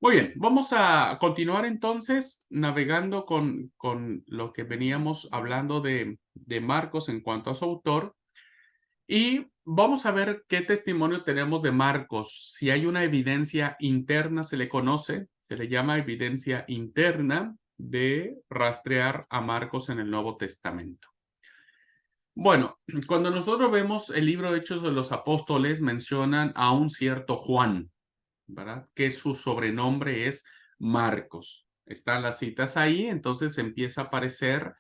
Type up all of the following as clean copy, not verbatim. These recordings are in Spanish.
Muy bien, vamos a continuar entonces navegando con lo que veníamos hablando de Marcos en cuanto a su autor y vamos a ver qué testimonio tenemos de Marcos. Si hay una evidencia interna, se le conoce, se le llama evidencia interna de rastrear a Marcos en el Nuevo Testamento. Bueno, cuando nosotros vemos el libro de Hechos de los Apóstoles, mencionan a un cierto Juan, ¿verdad? Que su sobrenombre es Marcos. Están las citas ahí, entonces empieza a aparecer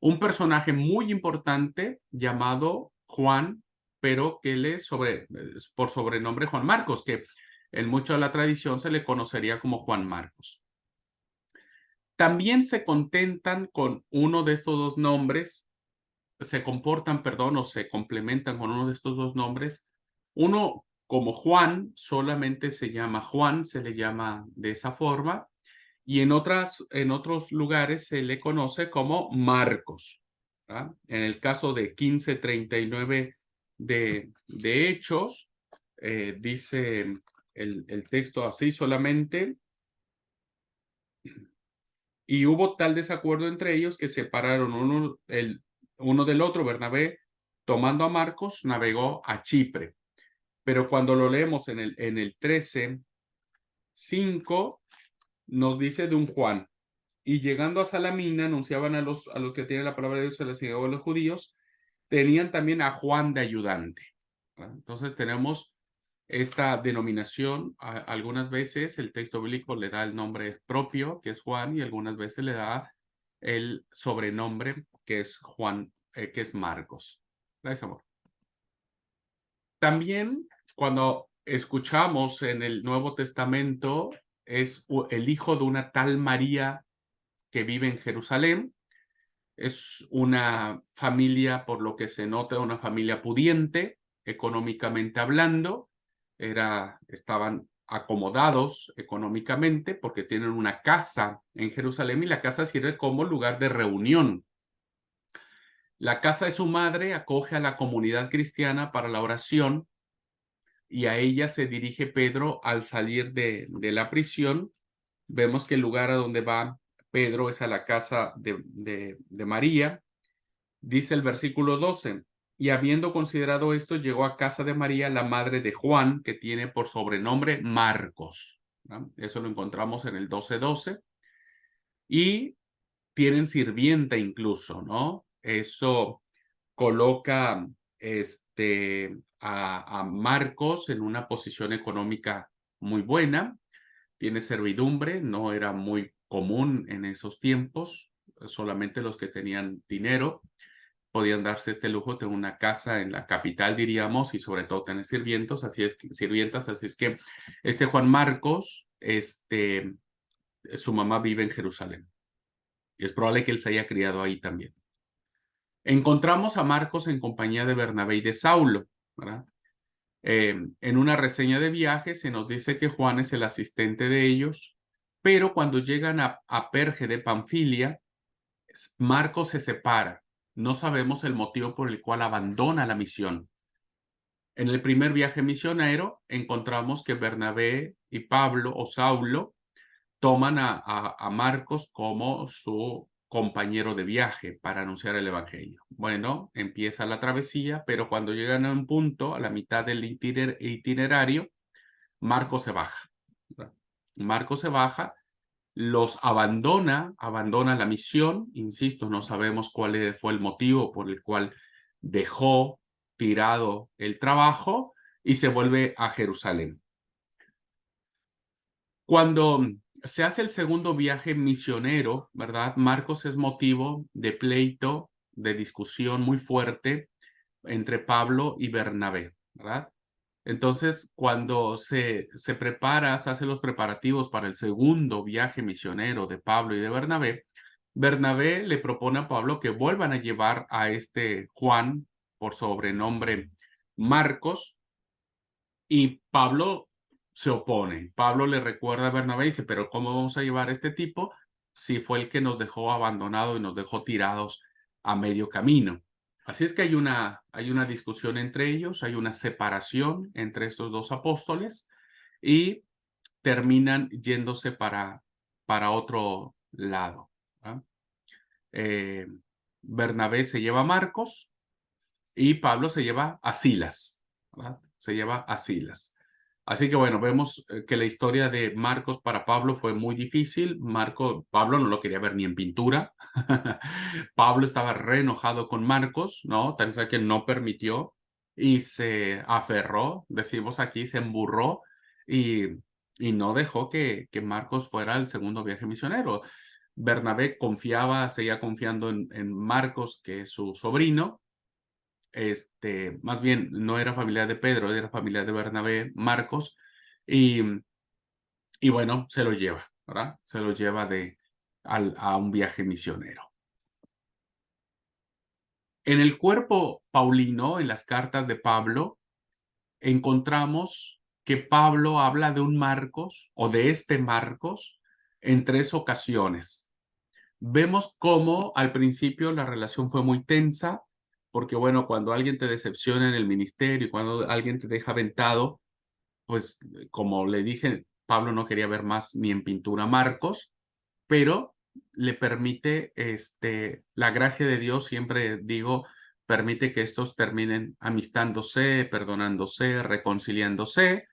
un personaje muy importante llamado Juan, pero que por sobrenombre Juan Marcos, que en mucha de la tradición se le conocería como Juan Marcos. También se contentan con uno de estos dos nombres, se comportan, perdón, o se complementan con uno de estos dos nombres. Uno, como Juan, solamente se llama Juan, se le llama de esa forma, y en otros lugares se le conoce como Marcos, ¿verdad? En el caso de 1539 de Hechos, dice el texto así solamente, y hubo tal desacuerdo entre ellos que separaron uno del otro. Bernabé, tomando a Marcos, navegó a Chipre. Pero cuando lo leemos en el 13:5, nos dice de un Juan. Y llegando a Salamina, anunciaban a los que tienen la palabra de Dios en la sinagoga de los judíos, tenían también a Juan de ayudante, ¿verdad? Entonces tenemos esta denominación. Algunas veces el texto bíblico le da el nombre propio, que es Juan, y algunas veces le da el sobrenombre, que es Juan, que es Marcos. Gracias, amor. También cuando escuchamos en el Nuevo Testamento, es el hijo de una tal María que vive en Jerusalén. Es una familia, por lo que se nota, una familia pudiente, económicamente hablando. Estaban acomodados económicamente porque tienen una casa en Jerusalén y la casa sirve como lugar de reunión. La casa de su madre acoge a la comunidad cristiana para la oración y a ella se dirige Pedro al salir de la prisión. Vemos que el lugar a donde va Pedro es a la casa de María. Dice el versículo 12, y habiendo considerado esto, llegó a casa de María, la madre de Juan, que tiene por sobrenombre Marcos, ¿no? Eso lo encontramos en el 12:12. Y tienen sirvienta incluso, ¿no? Eso coloca a Marcos en una posición económica muy buena. Tiene servidumbre, no era muy común en esos tiempos, solamente los que tenían dinero podían darse este lujo de una casa en la capital, diríamos, y sobre todo tener sirvientas, así es que este Juan Marcos, su mamá vive en Jerusalén, y es probable que él se haya criado ahí también. Encontramos a Marcos en compañía de Bernabé y de Saulo, ¿verdad? En una reseña de viaje se nos dice que Juan es el asistente de ellos, pero cuando llegan a Perge de Panfilia, Marcos se separa. No sabemos el motivo por el cual abandona la misión. En el primer viaje misionero encontramos que Bernabé y Pablo o Saulo toman a Marcos como su compañero de viaje para anunciar el evangelio. Bueno, empieza la travesía, pero cuando llegan a un punto, a la mitad del itinerario, Marcos se baja, ¿verdad? Marcos se baja, los abandona la misión. Insisto, no sabemos cuál fue el motivo por el cual dejó tirado el trabajo y se vuelve a Jerusalén. Cuando se hace el segundo viaje misionero, ¿verdad? Marcos es motivo de pleito, de discusión muy fuerte entre Pablo y Bernabé, ¿verdad? Entonces, cuando se prepara, se hacen los preparativos para el segundo viaje misionero de Pablo y de Bernabé, Bernabé le propone a Pablo que vuelvan a llevar a este Juan, por sobrenombre Marcos, y Pablo se opone. Pablo le recuerda a Bernabé y dice, pero ¿cómo vamos a llevar a este tipo si fue el que nos dejó abandonado y nos dejó tirados a medio camino? Así es que hay una discusión entre ellos, hay una separación entre estos dos apóstoles y terminan yéndose para otro lado. Bernabé se lleva a Marcos y Pablo se lleva a Silas. ¿Verdad? Se lleva a Silas. Así que bueno, vemos que la historia de Marcos para Pablo fue muy difícil. Pablo no lo quería ver ni en pintura. Pablo estaba re enojado con Marcos, ¿no? Tal vez que no permitió y se aferró, decimos aquí, se emburró y, y no dejó que Marcos fuera el segundo viaje misionero. Bernabé seguía confiando en Marcos, que es su sobrino. Más bien, no era familiar de Pedro, era familiar de Bernabé, Marcos, y, y bueno, se lo lleva, ¿verdad? Se lo lleva a un viaje misionero. En el cuerpo paulino, en las cartas de Pablo, encontramos que Pablo habla de un Marcos o de este Marcos en 3 ocasiones. Vemos cómo al principio la relación fue muy tensa, porque bueno, cuando alguien te decepciona en el ministerio, cuando alguien te deja aventado, pues como le dije, Pablo no quería ver más ni en pintura a Marcos, pero le permite, la gracia de Dios, siempre digo, permite que estos terminen amistándose, perdonándose, reconciliándose.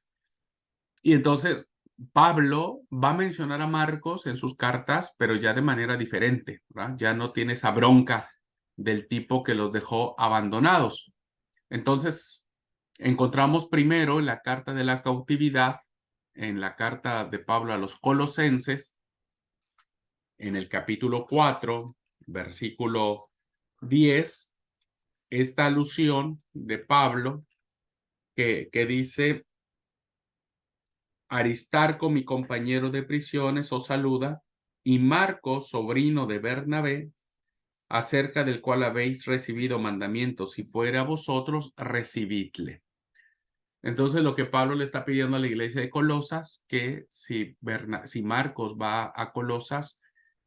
Y entonces Pablo va a mencionar a Marcos en sus cartas, pero ya de manera diferente, ¿verdad? Ya no tiene esa bronca del tipo que los dejó abandonados. Entonces, encontramos primero en la carta de la cautividad, en la carta de Pablo a los Colosenses, en el capítulo 4, versículo 10, esta alusión de Pablo que dice: Aristarco, mi compañero de prisiones, os saluda, y Marcos, sobrino de Bernabé, acerca del cual habéis recibido mandamientos, si fuere a vosotros, recibidle. Entonces, lo que Pablo le está pidiendo a la iglesia de Colosas, que si Marcos va a Colosas,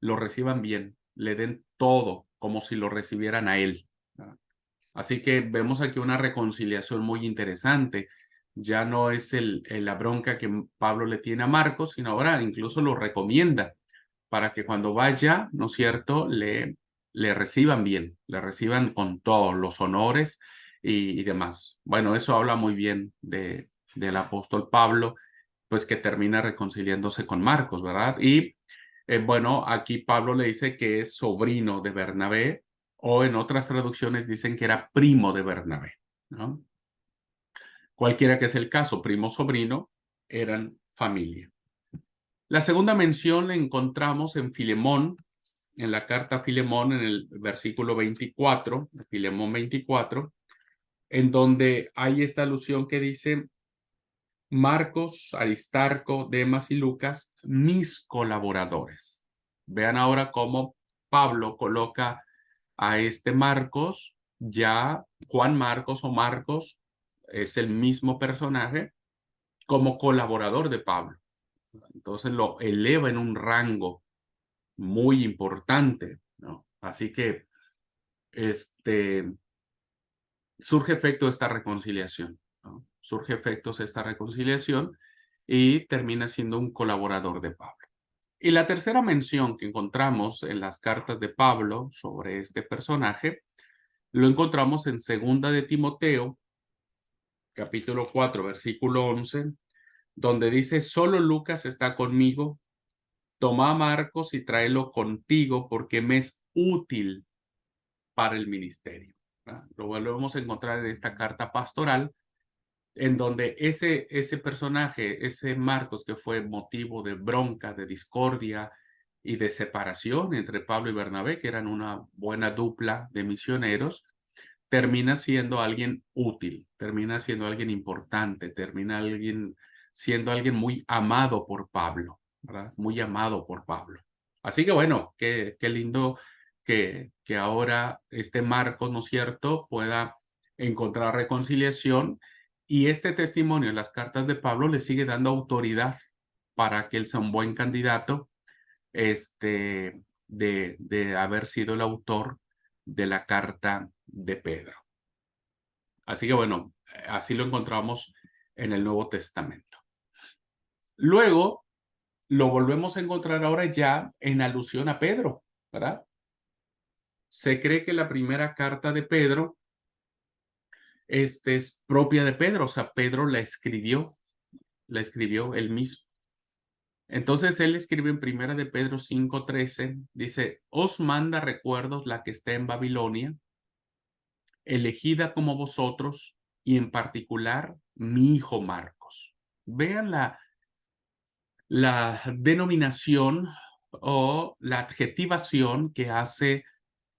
lo reciban bien, le den todo como si lo recibieran a él. Así que vemos aquí una reconciliación muy interesante. Ya no es la bronca que Pablo le tiene a Marcos, sino ahora incluso lo recomienda para que cuando vaya, ¿no es cierto?, le reciban bien, le reciban con todos los honores y demás. Bueno, eso habla muy bien del apóstol Pablo, pues que termina reconciliándose con Marcos, ¿verdad? Y bueno, aquí Pablo le dice que es sobrino de Bernabé, o en otras traducciones dicen que era primo de Bernabé, ¿no? Cualquiera que sea el caso, primo, sobrino, eran familia. La segunda mención la encontramos en Filemón, en la carta a Filemón, en el versículo 24, Filemón 24, en donde hay esta alusión que dice: Marcos, Aristarco, Demas y Lucas, mis colaboradores. Vean ahora cómo Pablo coloca a este Marcos, ya Juan Marcos o Marcos es el mismo personaje, como colaborador de Pablo. Entonces lo eleva en un rango muy importante, ¿no? Así que surge efecto esta reconciliación, ¿no? Surge efectos esta reconciliación y termina siendo un colaborador de Pablo. Y la tercera mención que encontramos en las cartas de Pablo sobre este personaje lo encontramos en segunda de Timoteo, capítulo 4, versículo 11, donde dice: solo Lucas está conmigo, toma a Marcos y tráelo contigo porque me es útil para el ministerio. Lo volvemos a encontrar en esta carta pastoral, en donde ese personaje, ese Marcos, que fue motivo de bronca, de discordia y de separación entre Pablo y Bernabé, que eran una buena dupla de misioneros, termina siendo alguien útil, termina siendo alguien importante, siendo alguien muy amado por Pablo, ¿verdad? Muy amado por Pablo. Así que bueno, qué lindo que ahora este Marcos, ¿no es cierto?, pueda encontrar reconciliación, y este testimonio en las cartas de Pablo le sigue dando autoridad para que él sea un buen candidato, de haber sido el autor de la carta de Pedro. Así que bueno, así lo encontramos en el Nuevo Testamento. Luego lo volvemos a encontrar ahora ya en alusión a Pedro, ¿verdad? Se cree que la primera carta de Pedro es propia de Pedro, o sea, Pedro la escribió él mismo. Entonces él escribe en Primera de Pedro 5:13, dice, os manda recuerdos la que está en Babilonia, elegida como vosotros, y en particular mi hijo Marcos. Vean la denominación o la adjetivación que hace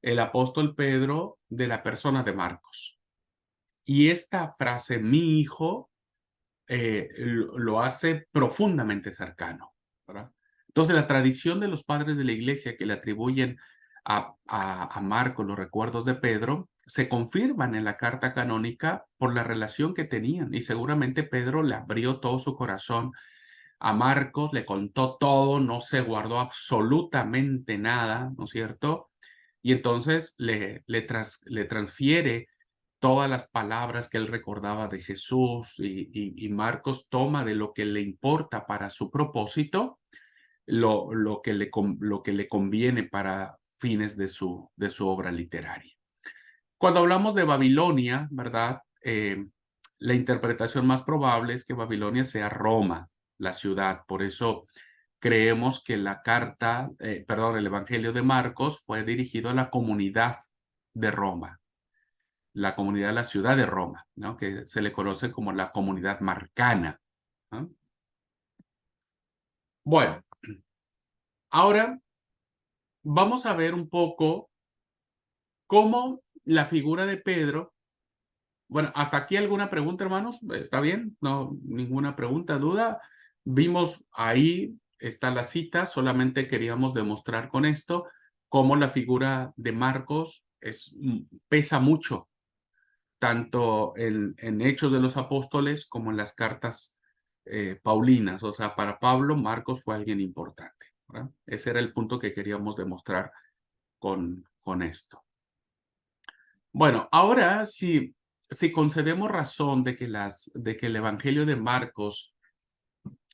el apóstol Pedro de la persona de Marcos. Y esta frase, mi hijo, lo hace profundamente cercano, ¿verdad? Entonces, la tradición de los padres de la iglesia que le atribuyen a Marcos los recuerdos de Pedro se confirman en la carta canónica por la relación que tenían. Y seguramente Pedro le abrió todo su corazón a Marcos, le contó todo, no se guardó absolutamente nada, ¿no es cierto? Y entonces le transfiere todas las palabras que él recordaba de Jesús y Marcos toma de lo que le importa para su propósito, lo que le conviene para fines de su obra literaria. Cuando hablamos de Babilonia, ¿verdad? La interpretación más probable es que Babilonia sea Roma, la ciudad. Por eso creemos que el Evangelio de Marcos fue dirigido a la comunidad de Roma, la comunidad de la ciudad de Roma, ¿no? Que se le conoce como la comunidad marcana, ¿no? Bueno, ahora vamos a ver un poco cómo la figura de Pedro. Bueno, hasta aquí alguna pregunta, hermanos. ¿Está bien? No, ninguna pregunta, duda. Vimos ahí está la cita, solamente queríamos demostrar con esto cómo la figura de Marcos pesa mucho, tanto en Hechos de los Apóstoles como en las cartas paulinas. O sea, para Pablo, Marcos fue alguien importante, ¿verdad? Ese era el punto que queríamos demostrar con esto. Bueno, ahora si concedemos razón de que el Evangelio de Marcos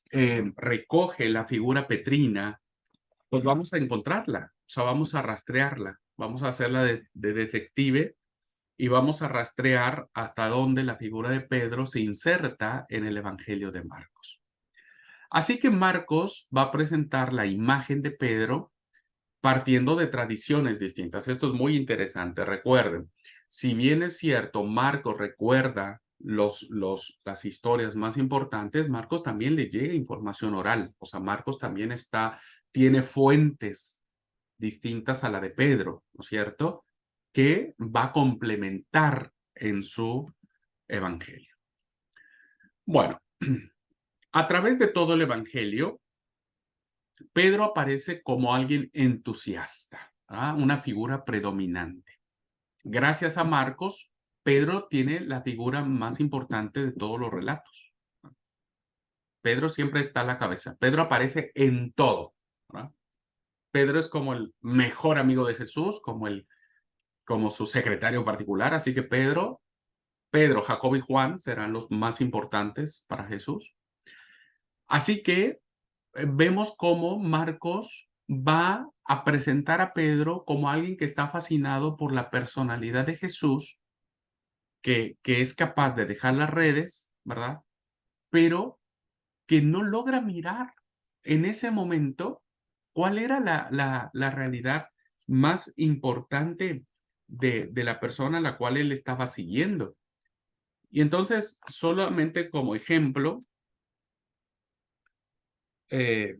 recoge la figura petrina, pues vamos a encontrarla, o sea, vamos a rastrearla, vamos a hacerla de detective y vamos a rastrear hasta dónde la figura de Pedro se inserta en el Evangelio de Marcos. Así que Marcos va a presentar la imagen de Pedro partiendo de tradiciones distintas. Esto es muy interesante. Recuerden, si bien es cierto, Marcos recuerda las historias más importantes, Marcos también le llega información oral. O sea, Marcos también tiene fuentes distintas a la de Pedro, ¿no es cierto? Que va a complementar en su evangelio. Bueno, a través de todo el evangelio, Pedro aparece como alguien entusiasta, ¿ah? Una figura predominante. Gracias a Marcos, Pedro tiene la figura más importante de todos los relatos. Pedro siempre está a la cabeza. Pedro aparece en todo, ¿verdad? Pedro es como el mejor amigo de Jesús, como su secretario particular. Así que Pedro, Jacobo y Juan serán los más importantes para Jesús. Así que vemos cómo Marcos va a presentar a Pedro como alguien que está fascinado por la personalidad de Jesús, que es capaz de dejar las redes, ¿verdad? Pero que no logra mirar en ese momento cuál era la realidad más importante de la persona a la cual él estaba siguiendo. Y entonces, solamente como ejemplo, eh,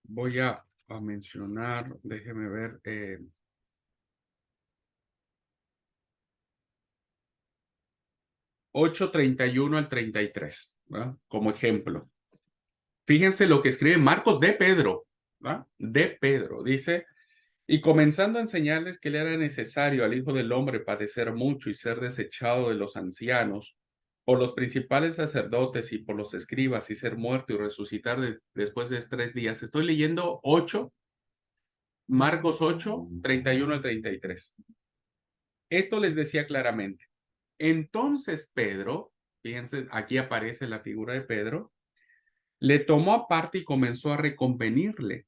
voy a mencionar, déjeme ver, 8:31 al 33, ¿verdad? Como ejemplo. Fíjense lo que escribe Marcos de Pedro, ¿verdad? De Pedro. Dice, y comenzando a enseñarles que le era necesario al Hijo del Hombre padecer mucho y ser desechado de los ancianos por los principales sacerdotes y por los escribas y ser muerto y resucitar después de 3 días. Estoy leyendo Marcos 8, 31 al 33. Esto les decía claramente. Entonces Pedro, fíjense, aquí aparece la figura de Pedro, le tomó aparte y comenzó a reconvenirle.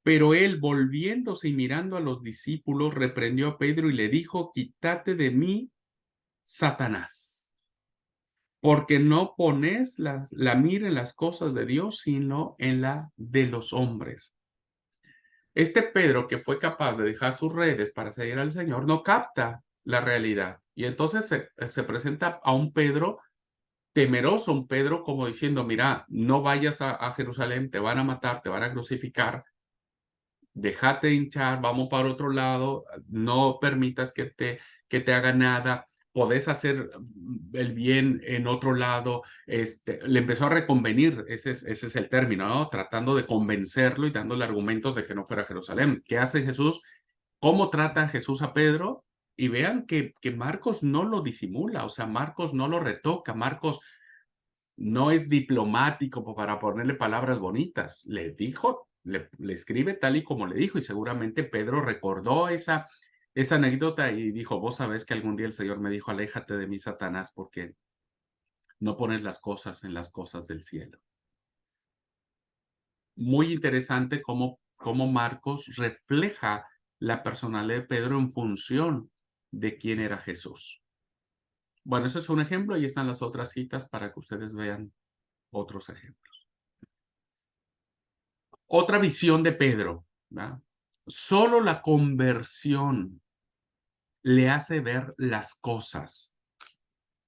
Pero él, volviéndose y mirando a los discípulos, reprendió a Pedro y le dijo: quítate de mí, Satanás, porque no pones la mira en las cosas de Dios, sino en la de los hombres. Este Pedro, que fue capaz de dejar sus redes para seguir al Señor, no capta la realidad. Y entonces se presenta a un Pedro temeroso, un Pedro como diciendo: mira, no vayas a Jerusalén, te van a matar, te van a crucificar, déjate hinchar, vamos para otro lado, no permitas que te haga nada, podés hacer el bien en otro lado. Le empezó a reconvenir, ese es el término, ¿no? Tratando de convencerlo y dándole argumentos de que no fuera a Jerusalén. ¿Qué hace Jesús? ¿Cómo trata Jesús a Pedro? Y vean que Marcos no lo disimula, o sea, Marcos no lo retoca, Marcos no es diplomático para ponerle palabras bonitas. Le dijo, le escribe tal y como le dijo, y seguramente Pedro recordó esa anécdota y dijo: vos sabés que algún día el Señor me dijo: aléjate de mí, Satanás, porque no pones las cosas en las cosas del cielo. Muy interesante cómo Marcos refleja la personalidad de Pedro en función de quién era Jesús. Bueno, eso es un ejemplo, y están las otras citas para que ustedes vean otros ejemplos. Otra visión de Pedro, ¿verdad? Solo la conversión le hace ver las cosas.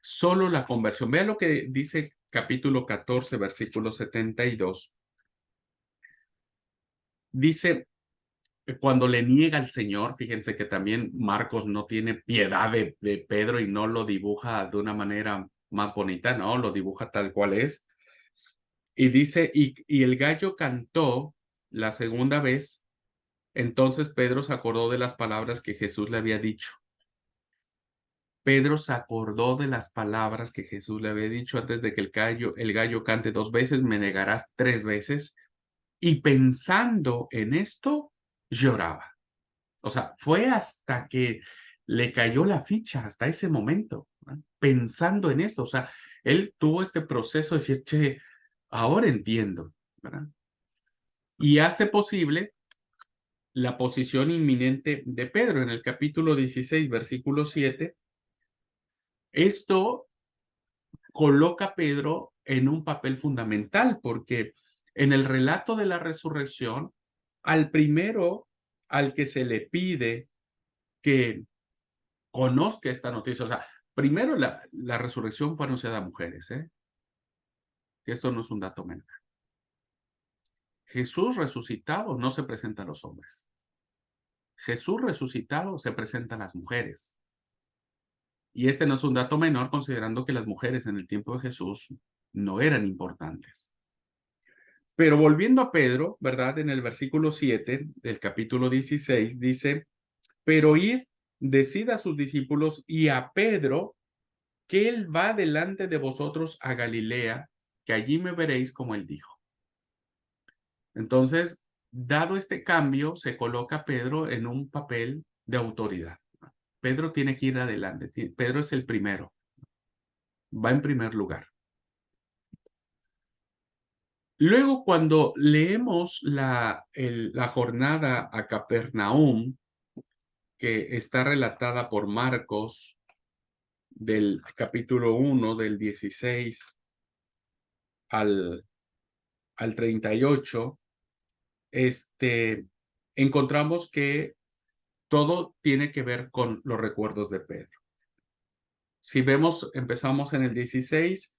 Solo la conversión. Vean lo que dice capítulo 14, versículo 72. Dice, cuando le niega al Señor, fíjense que también Marcos no tiene piedad de Pedro y no lo dibuja de una manera más bonita, no, lo dibuja tal cual es. Y dice, y el gallo cantó la segunda vez. Entonces Pedro se acordó de las palabras que Jesús le había dicho. Pedro se acordó de las palabras que Jesús le había dicho antes de que el gallo cante 2 veces, me negarás 3 veces. Y pensando en esto, lloraba. O sea, fue hasta que le cayó la ficha, hasta ese momento, ¿no? Pensando en esto. O sea, él tuvo este proceso de decir: che, ahora entiendo, ¿verdad? Y hace posible la posición inminente de Pedro en el capítulo 16, versículo 7. Esto coloca a Pedro en un papel fundamental, porque en el relato de la resurrección, al primero al que se le pide que conozca esta noticia, o sea, primero la resurrección fue anunciada a mujeres, que esto no es un dato menor. Jesús resucitado no se presenta a los hombres. Jesús resucitado se presenta a las mujeres. Y este no es un dato menor, considerando que las mujeres en el tiempo de Jesús no eran importantes. Pero volviendo a Pedro, ¿verdad? En el versículo 7 del capítulo 16 dice: pero id, decid a sus discípulos y a Pedro que él va delante de vosotros a Galilea, que allí me veréis como él dijo. Entonces, dado este cambio, se coloca a Pedro en un papel de autoridad. Pedro tiene que ir adelante. Pedro es el primero. Va en primer lugar. Luego, cuando leemos la jornada a Capernaum, que está relatada por Marcos, del capítulo 1, del 16 al 38, encontramos que todo tiene que ver con los recuerdos de Pedro. Si vemos, empezamos en el 16,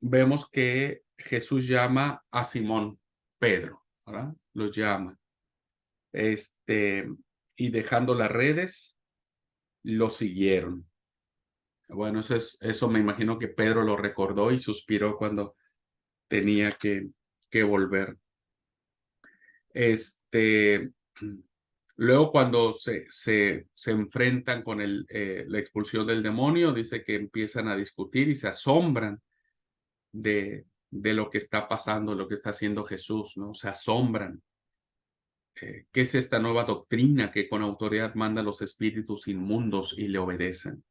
vemos que Jesús llama a Simón Pedro, ¿verdad? Lo llama. Y dejando las redes, lo siguieron. Bueno, eso me imagino que Pedro lo recordó y suspiró cuando tenía que volver. Luego, cuando se enfrentan con la expulsión del demonio, dice que empiezan a discutir y se asombran de lo que está pasando, lo que está haciendo Jesús, ¿no? Se asombran. ¿Qué es esta nueva doctrina que con autoridad manda a los espíritus inmundos y le obedecen?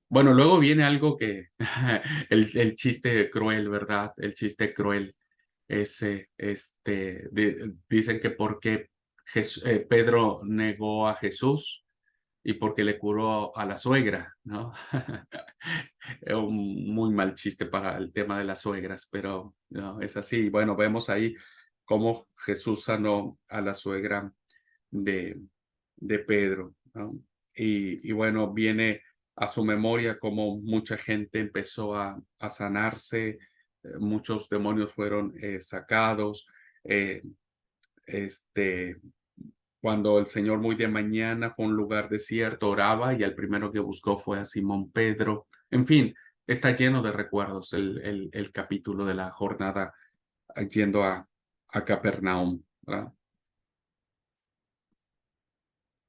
Bueno, luego viene algo que, el chiste cruel, ¿verdad? El chiste cruel. Dicen que porque Pedro negó a Jesús y porque le curó a la suegra, ¿no? Es un muy mal chiste para el tema de las suegras, pero no, es así. Bueno, vemos ahí cómo Jesús sanó a la suegra de, de Pedro, ¿no? Y bueno, viene a su memoria cómo mucha gente empezó a sanarse, muchos demonios fueron sacados, eh, este, cuando el Señor muy de mañana fue a un lugar desierto, oraba y al primero que buscó fue a Simón Pedro. En fin, está lleno de recuerdos el capítulo de la jornada yendo a Capernaum, ¿verdad?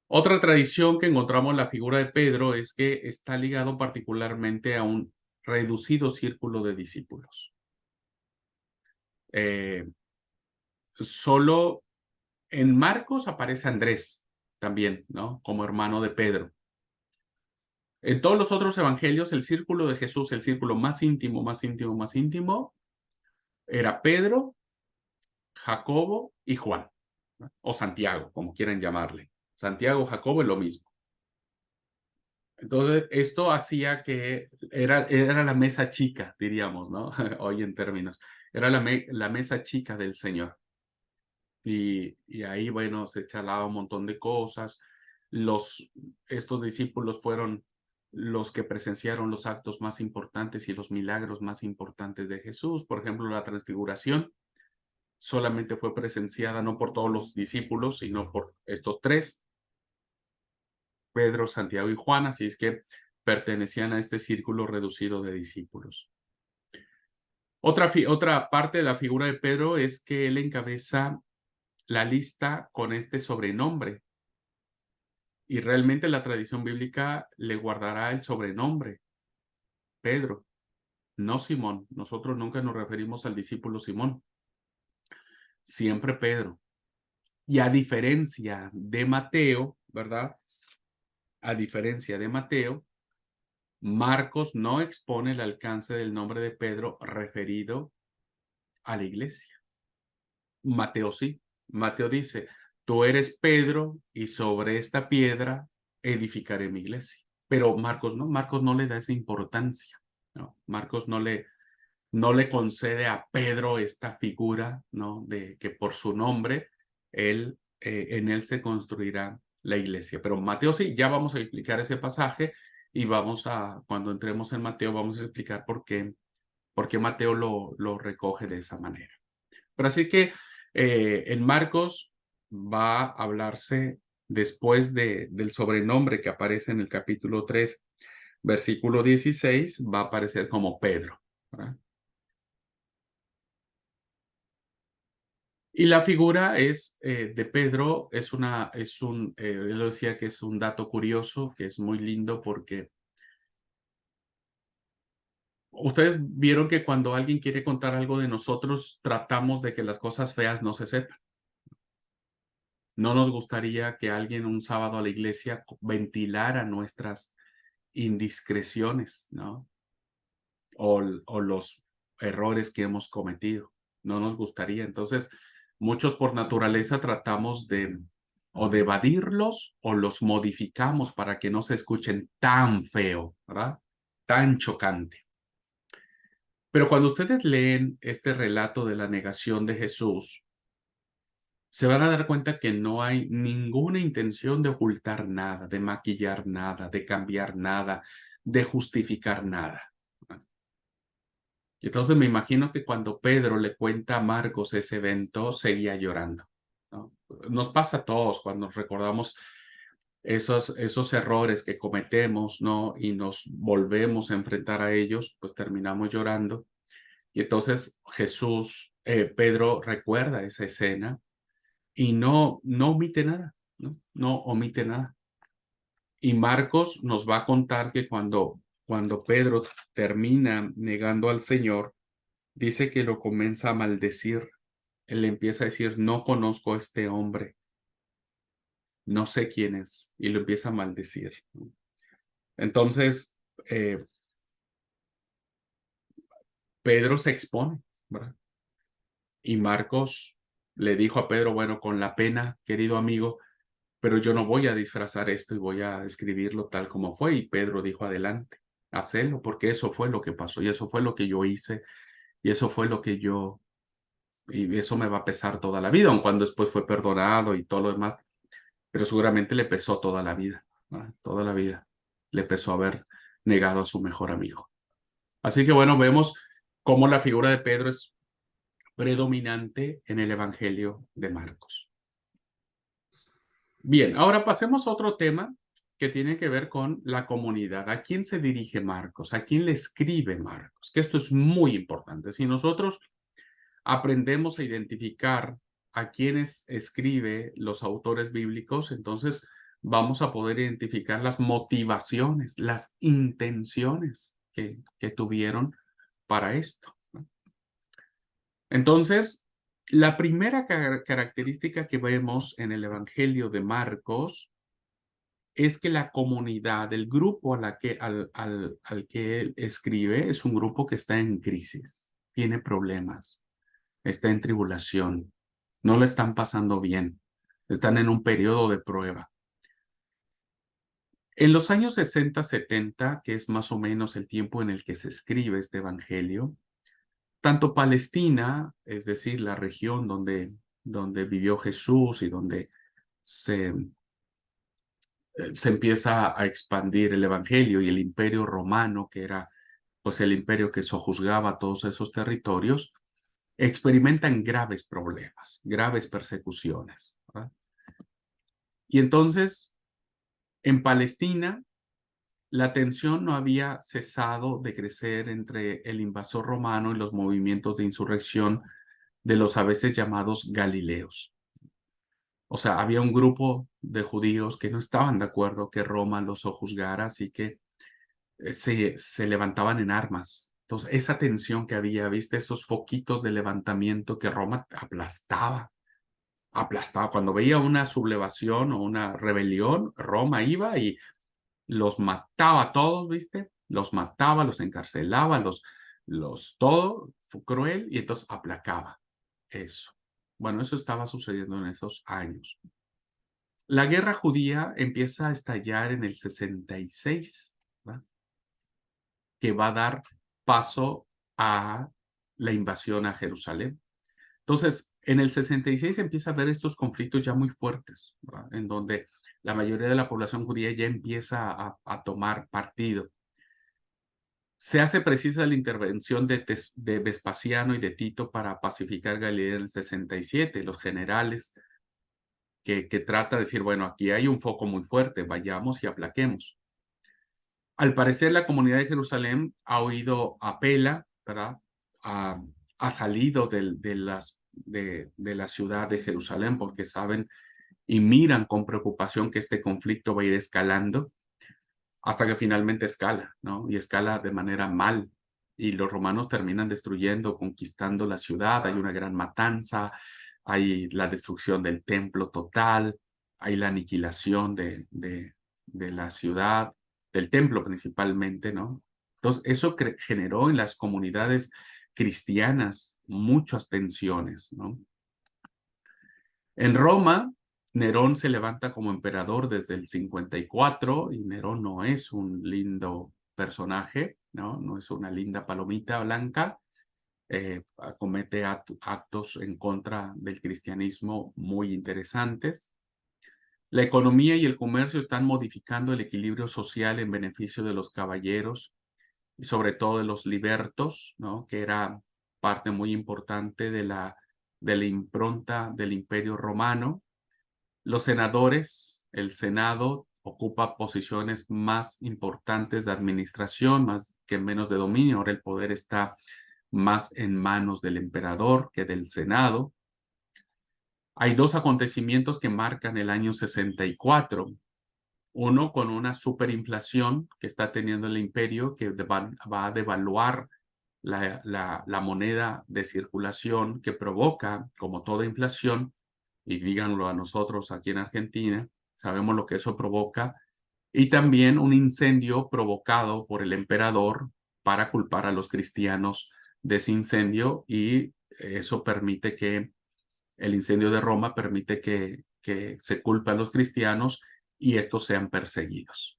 Otra tradición que encontramos en la figura de Pedro es que está ligado particularmente a un reducido círculo de discípulos. Eh, Solo en Marcos aparece Andrés también, ¿no? Como hermano de Pedro. En todos los otros evangelios, el círculo de Jesús, el círculo más íntimo, más íntimo, más íntimo, era Pedro, Jacobo y Juan, ¿no? O Santiago, como quieran llamarle. Santiago, Jacobo es lo mismo. Entonces, esto hacía que era la mesa chica, diríamos, ¿no? Hoy en términos. Era la mesa chica del Señor. Y ahí, bueno, se charlaba un montón de cosas. Estos discípulos fueron los que presenciaron los actos más importantes y los milagros más importantes de Jesús. Por ejemplo, la transfiguración solamente fue presenciada no por todos los discípulos, sino por estos tres, Pedro, Santiago y Juan, así es que pertenecían a este círculo reducido de discípulos. Otra parte de la figura de Pedro es que él encabeza la lista con este sobrenombre. Y realmente la tradición bíblica le guardará el sobrenombre, Pedro, no Simón. Nosotros nunca nos referimos al discípulo Simón, siempre Pedro. Y a diferencia de Mateo, ¿verdad? A diferencia de Mateo, Marcos no expone el alcance del nombre de Pedro referido a la iglesia. Mateo sí. Mateo dice, tú eres Pedro y sobre esta piedra edificaré mi iglesia. Pero Marcos no le da esa importancia, ¿no? Marcos no le concede a Pedro esta figura, ¿no? De que por su nombre, en él se construirá la iglesia. Pero Mateo sí, ya vamos a explicar ese pasaje y cuando entremos en Mateo, vamos a explicar por qué Mateo lo recoge de esa manera. Pero así que en Marcos va a hablarse después del sobrenombre que aparece en el capítulo 3, versículo 16, va a aparecer como Pedro, ¿verdad? Y la figura de Pedro, él lo decía que es un dato curioso, que es muy lindo porque ustedes vieron que cuando alguien quiere contar algo de nosotros, tratamos de que las cosas feas no se sepan. No nos gustaría que alguien un sábado a la iglesia ventilara nuestras indiscreciones, ¿no? O los errores que hemos cometido. No nos gustaría. Entonces, muchos por naturaleza tratamos o de evadirlos o los modificamos para que no se escuchen tan feo, ¿verdad? Tan chocante. Pero cuando ustedes leen este relato de la negación de Jesús, se van a dar cuenta que no hay ninguna intención de ocultar nada, de maquillar nada, de cambiar nada, de justificar nada. Y entonces me imagino que cuando Pedro le cuenta a Marcos ese evento, seguía llorando, ¿no? Nos pasa a todos cuando recordamos esos errores que cometemos, ¿no? Y nos volvemos a enfrentar a ellos, pues terminamos llorando. Y entonces Pedro recuerda esa escena y no omite nada, ¿no? No omite nada. Y Marcos nos va a contar que cuando Pedro termina negando al Señor, dice que lo comienza a maldecir. Él le empieza a decir, no conozco a este hombre, no sé quién es, y lo empieza a maldecir, ¿no? Entonces, Pedro se expone, ¿verdad? Y Marcos le dijo a Pedro, bueno, con la pena, querido amigo, pero yo no voy a disfrazar esto y voy a escribirlo tal como fue. Y Pedro dijo, adelante, hacelo, porque eso fue lo que pasó y eso fue lo que yo hice y eso fue lo que y eso me va a pesar toda la vida, aun cuando después fue perdonado y todo lo demás, pero seguramente le pesó toda la vida, ¿no? Toda la vida le pesó haber negado a su mejor amigo. Así que bueno, vemos cómo la figura de Pedro es predominante en el Evangelio de Marcos. Bien, ahora pasemos a otro tema que tiene que ver con la comunidad. ¿A quién se dirige Marcos? ¿A quién le escribe Marcos? Que esto es muy importante. Si nosotros aprendemos a identificar a quienes escribe los autores bíblicos, entonces vamos a poder identificar las motivaciones, las intenciones que tuvieron para esto, ¿no? Entonces, la primera característica que vemos en el Evangelio de Marcos es que la comunidad, el grupo al que él escribe, es un grupo que está en crisis, tiene problemas, está en tribulación, no le están pasando bien, están en un periodo de prueba. En los años 60, 70, que es más o menos el tiempo en el que se escribe este evangelio, tanto Palestina, es decir, la región donde vivió Jesús y donde se, se empieza a expandir el evangelio, y el imperio romano, que era pues el imperio que sojuzgaba todos esos territorios, experimentan graves problemas, graves persecuciones, ¿verdad? Y entonces, en Palestina, la tensión no había cesado de crecer entre el invasor romano y los movimientos de insurrección de los a veces llamados Galileos. O sea, había un grupo de judíos que no estaban de acuerdo que Roma los sojuzgara, así que se levantaban en armas. Entonces, esa tensión que había, viste, esos foquitos de levantamiento que Roma aplastaba. Cuando veía una sublevación o una rebelión, Roma iba y los mataba a todos, ¿viste? Los mataba, los encarcelaba, todo, fue cruel, y entonces aplacaba eso. Bueno, eso estaba sucediendo en esos años. La guerra judía empieza a estallar en el 66, ¿verdad? Que va a dar paso a la invasión a Jerusalén. Entonces, en el 66 empieza a haber estos conflictos ya muy fuertes, ¿verdad? En donde la mayoría de la población judía ya empieza a tomar partido. Se hace precisa la intervención de Vespasiano y de Tito para pacificar Galilea en el 67, los generales que trata de decir, bueno, aquí hay un foco muy fuerte, vayamos y aplaquemos. Al parecer, la comunidad de Jerusalén ha oído apela, ¿verdad? Ha salido de la ciudad de Jerusalén porque saben y miran con preocupación que este conflicto va a ir escalando hasta que finalmente escala, ¿no? Y escala de manera mal. Y los romanos terminan destruyendo, conquistando la ciudad. Hay una gran matanza, hay la destrucción del templo total, hay la aniquilación de la ciudad, del templo principalmente, ¿no? Entonces, eso generó en las comunidades cristianas muchas tensiones, ¿no? En Roma, Nerón se levanta como emperador desde el 54, y Nerón no es un lindo personaje, ¿no? No es una linda palomita blanca. Comete actos en contra del cristianismo muy interesantes. La economía y el comercio están modificando el equilibrio social en beneficio de los caballeros y sobre todo de los libertos, ¿no? Que era parte muy importante de la impronta del Imperio Romano. Los senadores, el Senado ocupa posiciones más importantes de administración, más que menos de dominio. Ahora el poder está más en manos del emperador que del Senado. Hay dos acontecimientos que marcan el año 64. Uno con una superinflación que está teniendo el imperio, que va a devaluar la moneda de circulación, que provoca, como toda inflación, y díganlo a nosotros aquí en Argentina, sabemos lo que eso provoca, y también un incendio provocado por el emperador para culpar a los cristianos de ese incendio, y eso permite que el incendio de Roma permite que se culpe a los cristianos y estos sean perseguidos.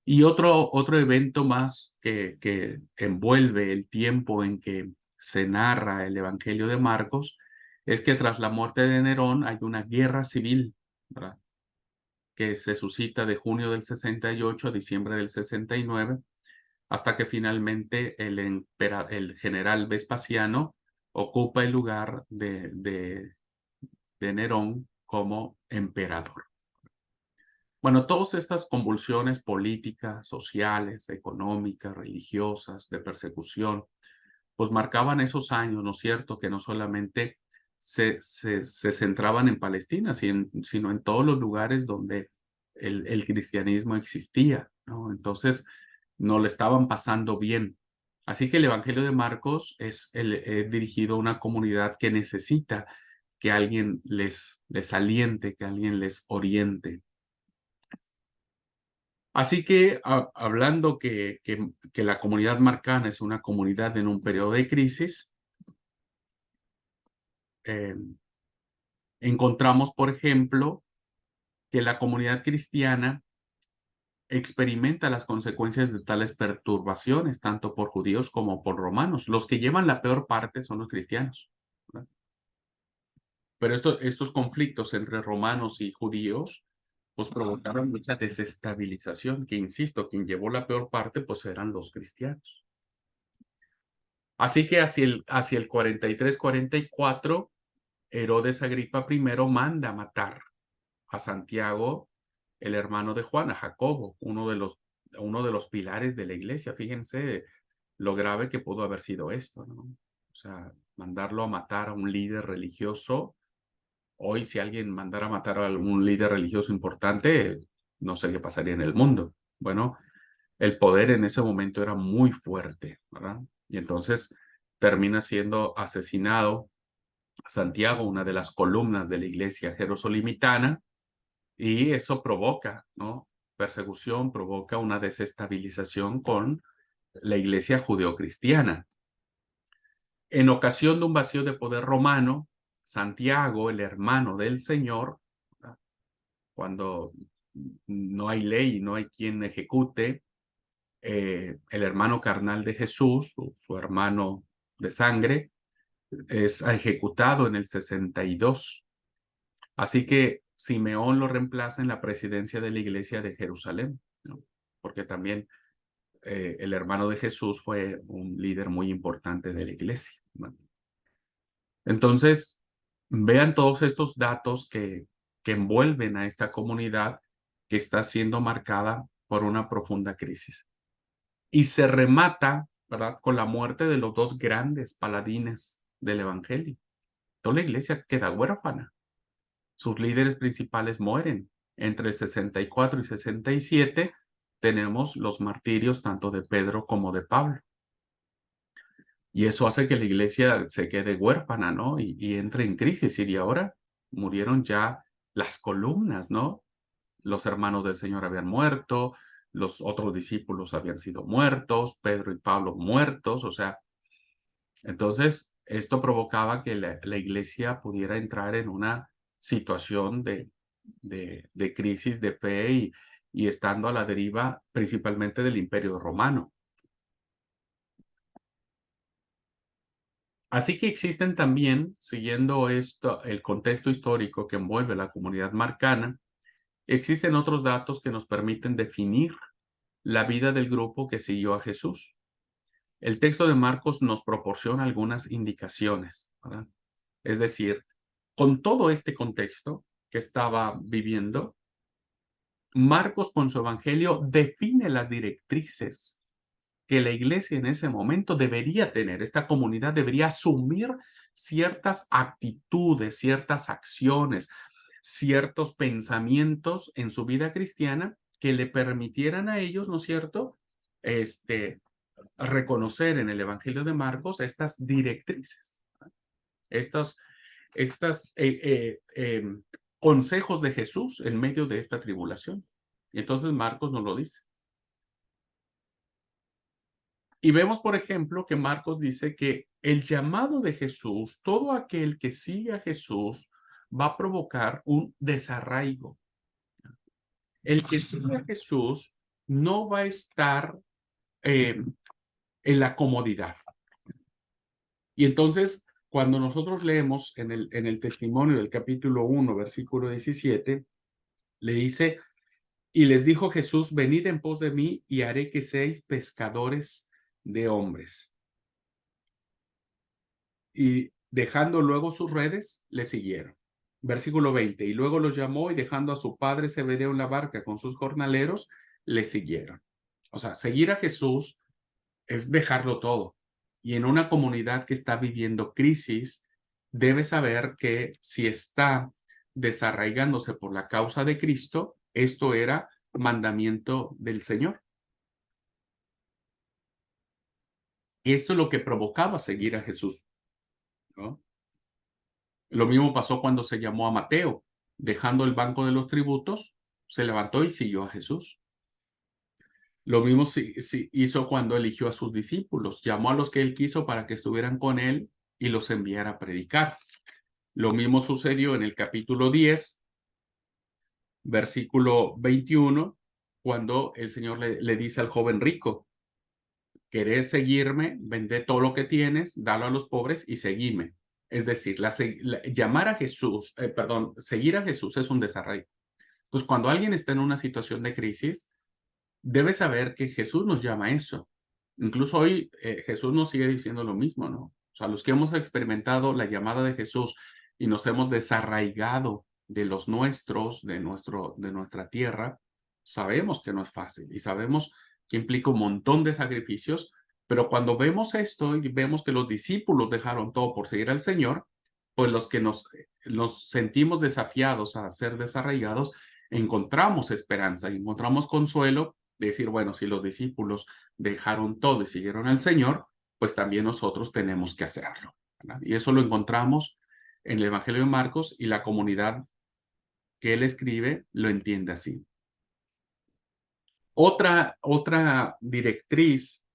Y otro evento más que envuelve el tiempo en que se narra el Evangelio de Marcos es que tras la muerte de Nerón hay una guerra civil, ¿verdad?, que se suscita de junio del 68 a diciembre del 69, hasta que finalmente el general Vespasiano ocupa el lugar de Nerón como emperador. Bueno, todas estas convulsiones políticas, sociales, económicas, religiosas, de persecución, pues marcaban esos años, ¿no es cierto?, que no solamente se centraban en Palestina, sino en todos los lugares donde el cristianismo existía, ¿no? Entonces, no le estaban pasando bien. Así que el Evangelio de Marcos es dirigido a una comunidad que necesita que alguien les aliente, que alguien les oriente. Así que hablando que la comunidad marcana es una comunidad en un periodo de crisis, eh, encontramos, por ejemplo, que la comunidad cristiana experimenta las consecuencias de tales perturbaciones, tanto por judíos como por romanos. Los que llevan la peor parte son los cristianos, ¿verdad? Pero estos conflictos entre romanos y judíos pues provocaron mucha desestabilización, que insisto, quien llevó la peor parte pues eran los cristianos. Así que hacia el 43-44, Herodes Agripa I manda matar a Santiago, el hermano de Juan, a Jacobo, uno de los pilares de la iglesia. Fíjense lo grave que pudo haber sido esto, ¿no? O sea, mandarlo a matar a un líder religioso. Hoy, si alguien mandara a matar a algún líder religioso importante, no sé qué pasaría en el mundo. Bueno, el poder en ese momento era muy fuerte, ¿verdad? Y entonces termina siendo asesinado Santiago, una de las columnas de la iglesia jerosolimitana, y eso provoca, ¿no?, persecución, provoca una desestabilización con la iglesia judeocristiana. En ocasión de un vacío de poder romano, Santiago, el hermano del Señor, ¿verdad?, cuando no hay ley y no hay quien ejecute, el hermano carnal de Jesús, su hermano de sangre, es ejecutado en el 62. Así que Simeón lo reemplaza en la presidencia de la iglesia de Jerusalén, ¿no?, porque también el hermano de Jesús fue un líder muy importante de la iglesia, ¿no? Entonces, vean todos estos datos que envuelven a esta comunidad que está siendo marcada por una profunda crisis. Y se remata, ¿verdad?, con la muerte de los dos grandes paladines del evangelio. Toda la iglesia queda huérfana. Sus líderes principales mueren. Entre el 64 y 67 tenemos los martirios tanto de Pedro como de Pablo. Y eso hace que la iglesia se quede huérfana, ¿no? Y entre en crisis. Y ahora murieron ya las columnas, ¿no? Los hermanos del Señor habían muerto, los otros discípulos habían sido muertos, Pedro y Pablo muertos, o sea, entonces esto provocaba que la iglesia pudiera entrar en una situación de crisis de fe y estando a la deriva principalmente del Imperio Romano. Así que existen también, siguiendo esto, el contexto histórico que envuelve la comunidad marcana, existen otros datos que nos permiten definir la vida del grupo que siguió a Jesús. El texto de Marcos nos proporciona algunas indicaciones, ¿verdad? Es decir, con todo este contexto que estaba viviendo, Marcos con su evangelio define las directrices que la iglesia en ese momento debería tener, esta comunidad debería asumir ciertas actitudes, ciertas acciones, ciertos pensamientos en su vida cristiana que le permitieran a ellos, ¿no es cierto?, reconocer en el Evangelio de Marcos estas directrices, estos consejos de Jesús en medio de esta tribulación. Y entonces Marcos nos lo dice. Y vemos, por ejemplo, que Marcos dice que el llamado de Jesús, todo aquel que sigue a Jesús, va a provocar un desarraigo. El que sigue a Jesús no va a estar en la comodidad. Y entonces, cuando nosotros leemos en el testimonio del capítulo 1, versículo 17, le dice, y les dijo Jesús, venid en pos de mí y haré que seáis pescadores de hombres. Y dejando luego sus redes, le siguieron. Versículo 20, y luego los llamó y dejando a su padre Zebedeo en la barca con sus jornaleros, le siguieron. O sea, seguir a Jesús es dejarlo todo. Y en una comunidad que está viviendo crisis, debe saber que si está desarraigándose por la causa de Cristo, esto era mandamiento del Señor. Y esto es lo que provocaba seguir a Jesús, ¿no? Lo mismo pasó cuando se llamó a Mateo. Dejando el banco de los tributos, se levantó y siguió a Jesús. Lo mismo hizo cuando eligió a sus discípulos. Llamó a los que él quiso para que estuvieran con él y los enviara a predicar. Lo mismo sucedió en el capítulo 10, versículo 21, cuando el Señor le dice al joven rico, ¿querés seguirme? Vende todo lo que tienes, dalo a los pobres y seguime. Es decir, llamar a Jesús, seguir a Jesús es un desarraigo. Pues cuando alguien está en una situación de crisis, debe saber que Jesús nos llama a eso. Incluso hoy Jesús nos sigue diciendo lo mismo, ¿no? O sea, los que hemos experimentado la llamada de Jesús y nos hemos desarraigado de los nuestros, de nuestra tierra, sabemos que no es fácil y sabemos que implica un montón de sacrificios, pero cuando vemos esto y vemos que los discípulos dejaron todo por seguir al Señor, pues los que nos sentimos desafiados a ser desarraigados, encontramos esperanza y encontramos consuelo de decir, bueno, si los discípulos dejaron todo y siguieron al Señor, pues también nosotros tenemos que hacerlo, ¿verdad? Y eso lo encontramos en el Evangelio de Marcos y la comunidad que él escribe lo entiende así. Otra directriz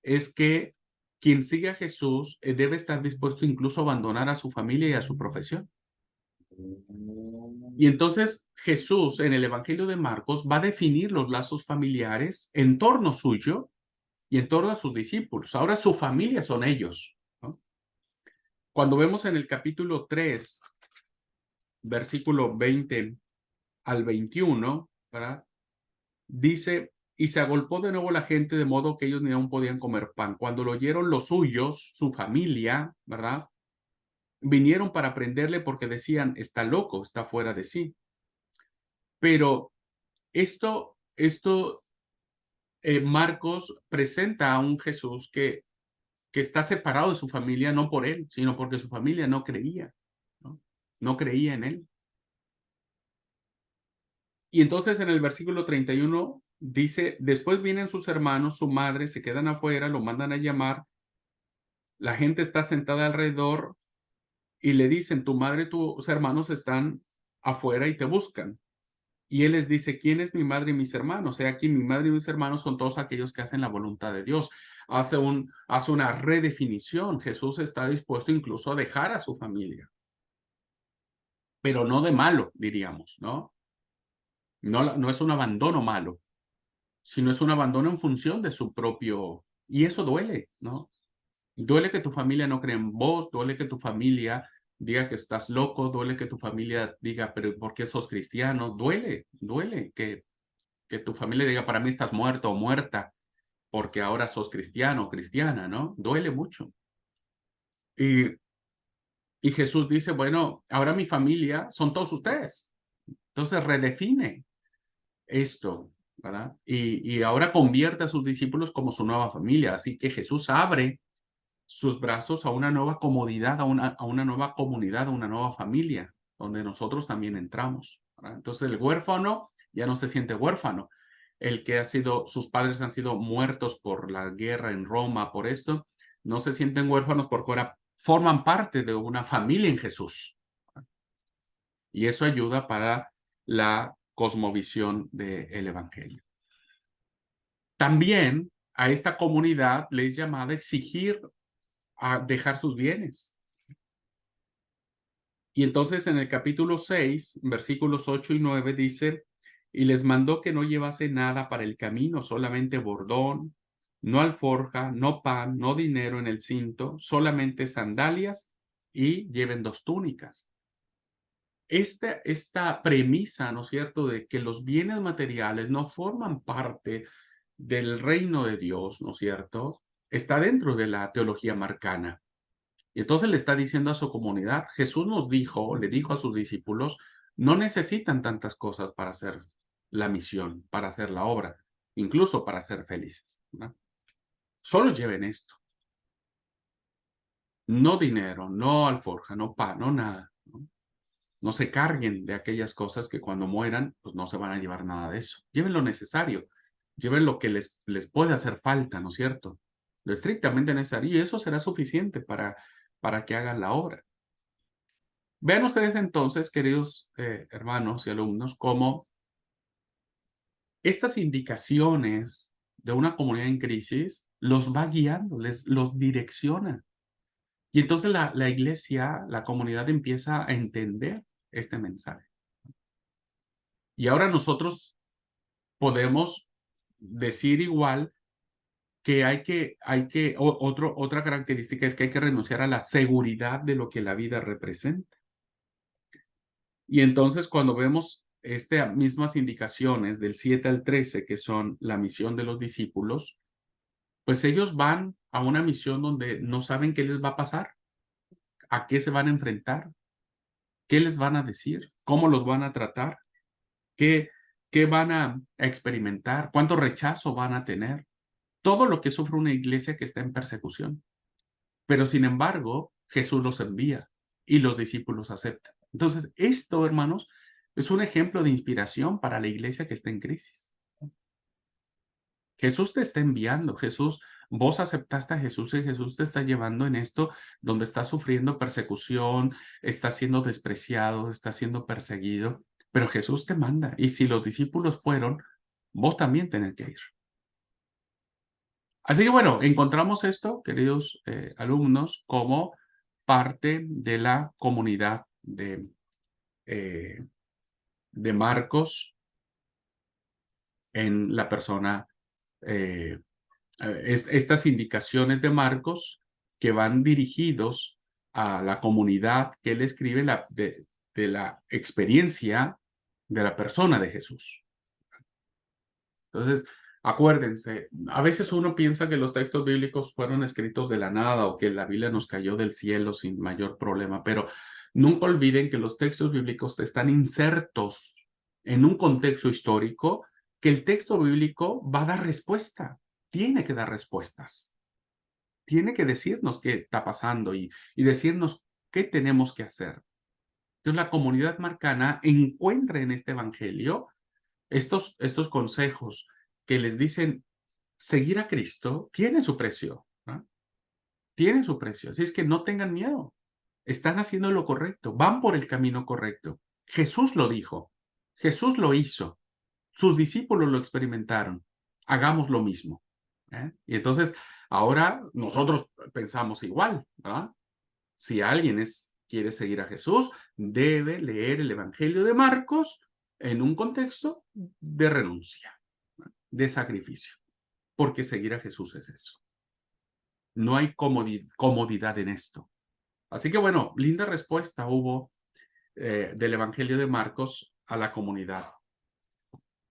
es que quien sigue a Jesús debe estar dispuesto incluso a abandonar a su familia y a su profesión. Y entonces Jesús en el Evangelio de Marcos va a definir los lazos familiares en torno suyo y en torno a sus discípulos. Ahora su familia son ellos, ¿no? Cuando vemos en el capítulo 3, versículo 20 al 21, ¿verdad? Dice, y se agolpó de nuevo la gente de modo que ellos ni aún podían comer pan. Cuando lo oyeron los suyos, su familia, ¿verdad? Vinieron para prenderle porque decían, está loco, está fuera de sí. Pero esto Marcos presenta a un Jesús que está separado de su familia, no por él, sino porque su familia no creía, ¿no? No creía en él. Y entonces en el versículo 31 dice, después vienen sus hermanos, su madre, se quedan afuera, lo mandan a llamar, la gente está sentada alrededor y le dicen, tu madre y tus hermanos están afuera y te buscan. Y él les dice, ¿quién es mi madre y mis hermanos? Aquí mi madre y mis hermanos son todos aquellos que hacen la voluntad de Dios. Hace una redefinición. Jesús está dispuesto incluso a dejar a su familia. Pero no de malo, diríamos, ¿no? No es un abandono malo, sino es un abandono en función de su propio... Y eso duele, ¿no? Duele que tu familia no cree en vos, duele que tu familia diga que estás loco, duele que tu familia diga, pero ¿por qué sos cristiano? Duele que tu familia diga, para mí estás muerto o muerta, porque ahora sos cristiano o cristiana, ¿no? Duele mucho. Y Jesús dice, bueno, ahora mi familia son todos ustedes. Entonces redefine esto. ¿verdad? Y ahora convierte a sus discípulos como su nueva familia. Así que Jesús abre sus brazos a una nueva comodidad, a una nueva comunidad, a una nueva familia, donde nosotros también entramos, ¿verdad? Entonces el huérfano ya no se siente huérfano. El que sus padres han sido muertos por la guerra en Roma, por esto, no se sienten huérfanos porque ahora forman parte de una familia en Jesús. Y eso ayuda para la cosmovisión del Evangelio. También a esta comunidad le es llamada a exigir a dejar sus bienes. Y entonces en el capítulo 6, versículos 8 y 9 dice, y les mandó que no llevase nada para el camino, solamente bordón, no alforja, no pan, no dinero en el cinto, solamente sandalias y lleven 2 túnicas. Esta premisa, ¿no es cierto?, de que los bienes materiales no forman parte del reino de Dios, ¿no es cierto?, está dentro de la teología marcana. Y entonces le está diciendo a su comunidad, Jesús le dijo a sus discípulos, no necesitan tantas cosas para hacer la misión, para hacer la obra, incluso para ser felices, ¿no? Solo lleven esto. No dinero, no alforja, no pan, no nada, ¿no? No se carguen de aquellas cosas que cuando mueran, pues no se van a llevar nada de eso. Lleven lo necesario, lleven lo que les puede hacer falta, ¿no es cierto? Lo estrictamente necesario, y eso será suficiente para que hagan la obra. Vean ustedes entonces, queridos hermanos y alumnos, cómo estas indicaciones de una comunidad en crisis los va guiando, los direcciona. Y entonces la iglesia, la comunidad empieza a entender este mensaje. Y ahora nosotros podemos decir igual que otra característica es que hay que renunciar a la seguridad de lo que la vida representa. Y entonces cuando vemos estas mismas indicaciones del 7 al 13, que son la misión de los discípulos, pues ellos van a una misión donde no saben qué les va a pasar, a qué se van a enfrentar, qué les van a decir, cómo los van a tratar, qué, qué van a experimentar, cuánto rechazo van a tener, todo lo que sufre una iglesia que está en persecución. Pero sin embargo, Jesús los envía y los discípulos aceptan. Entonces, esto, hermanos, es un ejemplo de inspiración para la iglesia que está en crisis. Jesús te está enviando, vos aceptaste a Jesús y Jesús te está llevando en esto donde está sufriendo persecución, está siendo despreciado, está siendo perseguido, pero Jesús te manda. Y si los discípulos fueron, vos también tenés que ir. Así que bueno, encontramos esto, queridos alumnos, como parte de la comunidad eh, de Marcos en la persona, estas indicaciones de Marcos que van dirigidos a la comunidad que él escribe de la experiencia de la persona de Jesús. Entonces, acuérdense, a veces uno piensa que los textos bíblicos fueron escritos de la nada o que la Biblia nos cayó del cielo sin mayor problema, pero nunca olviden que los textos bíblicos están insertos en un contexto histórico que el texto bíblico va a dar respuesta, tiene que dar respuestas, tiene que decirnos qué está pasando y decirnos qué tenemos que hacer. Entonces, la comunidad marcana encuentra en este evangelio estos consejos que les dicen seguir a Cristo tiene su precio, ¿no? Tiene su precio. Así es que no tengan miedo. Están haciendo lo correcto, van por el camino correcto. Jesús lo dijo, Jesús lo hizo, sus discípulos lo experimentaron. Hagamos lo mismo, ¿eh? Y entonces, ahora nosotros pensamos igual, ¿verdad? Si alguien quiere seguir a Jesús, debe leer el Evangelio de Marcos en un contexto de renuncia, de sacrificio, porque seguir a Jesús es eso. No hay comodidad en esto. Así que bueno, linda respuesta hubo del Evangelio de Marcos a la comunidad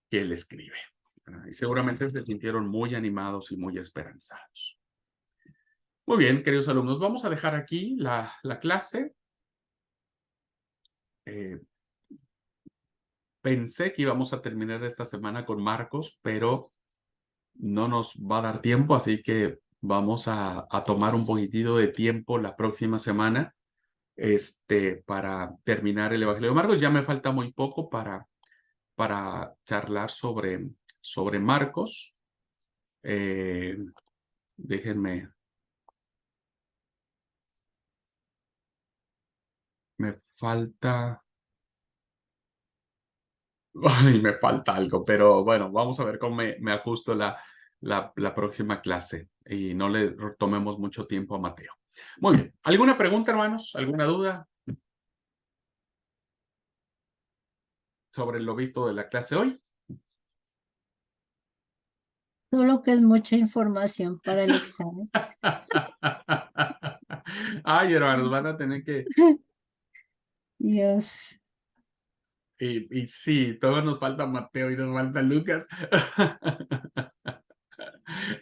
que él escribe. Y seguramente se sintieron muy animados y muy esperanzados. Muy bien, queridos alumnos, vamos a dejar aquí la clase. pensé que íbamos a terminar esta semana con Marcos, pero no nos va a dar tiempo, así que vamos a tomar un poquitito de tiempo la próxima semana para terminar el Evangelio de Marcos. Ya me falta muy poco para charlar sobre Marcos. Déjenme. Me falta. Ay, me falta algo, pero bueno, vamos a ver cómo me ajusto la próxima clase y no le tomemos mucho tiempo a Mateo. Muy bien. ¿Alguna pregunta, hermanos? ¿Alguna duda sobre lo visto de la clase hoy? Solo que es mucha información para el examen. Ay, hermanos, van a tener que. Dios. Y sí, todavía nos falta Mateo y nos falta Lucas.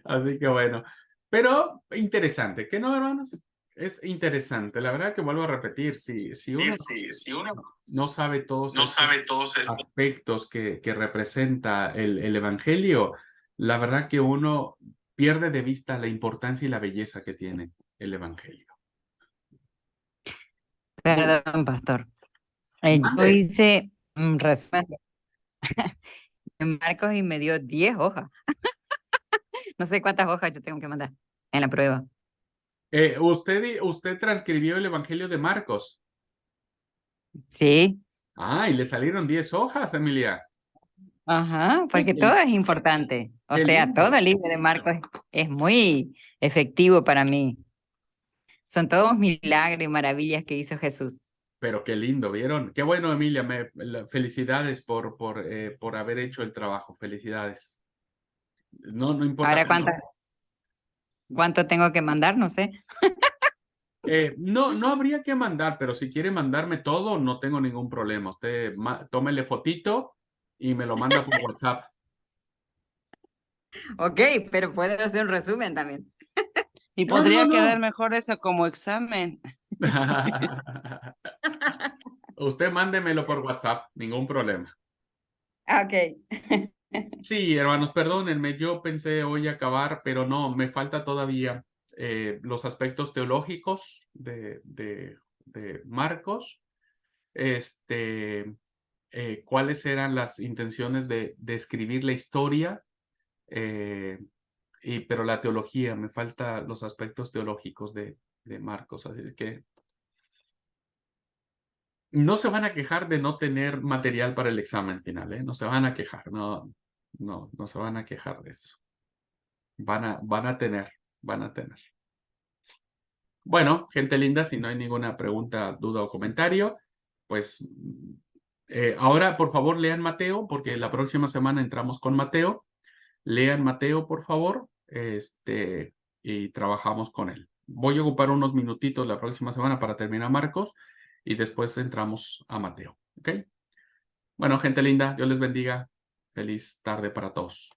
Así que bueno, pero interesante, ¿qué no, hermanos? Es interesante, la verdad que vuelvo a repetir, si uno Si uno no sabe todos no estos sabe todos estos aspectos que representa el Evangelio, la verdad que uno pierde de vista la importancia y la belleza que tiene el Evangelio. Perdón, pastor. Yo Mande. hice un resumen de Marcos y me dio 10 hojas. No sé cuántas hojas yo tengo que mandar en la prueba. Usted transcribió el Evangelio de Marcos. Sí, Ah, y le salieron 10 hojas, Emilia. ajá, Ay, porque todo es importante. O qué sea, todo lindo. el libro de Marcos es muy efectivo para mí. Son todos milagros y maravillas que hizo Jesús. Pero qué lindo, ¿vieron? Qué bueno, Emilia. Felicidades por haber hecho el trabajo. Felicidades. No importa. Ahora, ¿cuánto tengo que mandar? No sé. No habría que mandar, pero si quiere mandarme todo, no tengo ningún problema. Usted tómele fotito y me lo manda por WhatsApp. Ok, pero puedo hacer un resumen también. Y No, podría no, quedar no. mejor eso como examen. Usted mándemelo por WhatsApp, ningún problema. Ok. Sí, hermanos, perdónenme, yo pensé hoy acabar, pero no, me falta todavía los aspectos teológicos de Marcos, cuáles eran las intenciones de escribir la historia, pero la teología, me falta los aspectos teológicos de Marcos, así que no se van a quejar de no tener material para el examen final, ¿eh? No se van a quejar, no se van a quejar de eso. Van a tener. Bueno, gente linda, si no hay ninguna pregunta, duda o comentario, pues ahora por favor lean Mateo, porque la próxima semana entramos con Mateo. Lean Mateo, por favor, y trabajamos con él. Voy a ocupar unos minutitos la próxima semana para terminar Marcos y después entramos a Mateo, ¿ok? Bueno, gente linda, Dios les bendiga. Feliz tarde para todos.